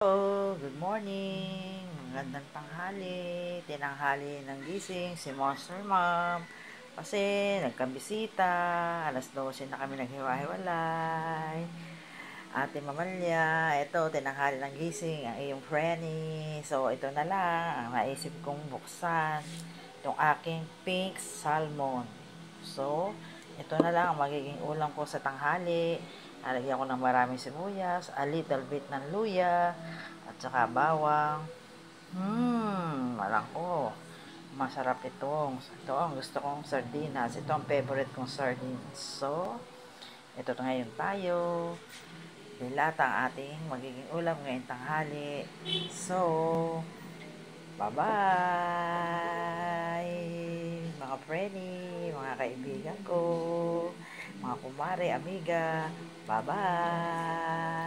Hello, good morning. Magandang tanghali. Tinanghali ng gising si Monster Mom. Kasi nagkabisita. Alas 12 na kami naghiwa-hiwalay. Ate Mamalya, ito, tinanghali ng gising ang iyong Frenny. So, ito na lang ang naisip kong buksan. Itong aking pink salmon. So, ito na lang ang magiging ulam ko sa tanghali. Nalagyan ko ng maraming sibuyas, a little bit ng luya, at saka bawang. Malangko. Masarap itong. Ito ang gusto kong sardinas. Ito ang favorite kong sardines. So, ito na ngayon tayo. Dilata ang ating magiging ulam ngayong tanghali. So, bye-bye! Mga Freddy, mga kaibigan ko, mga kumare, amiga. Bye-bye!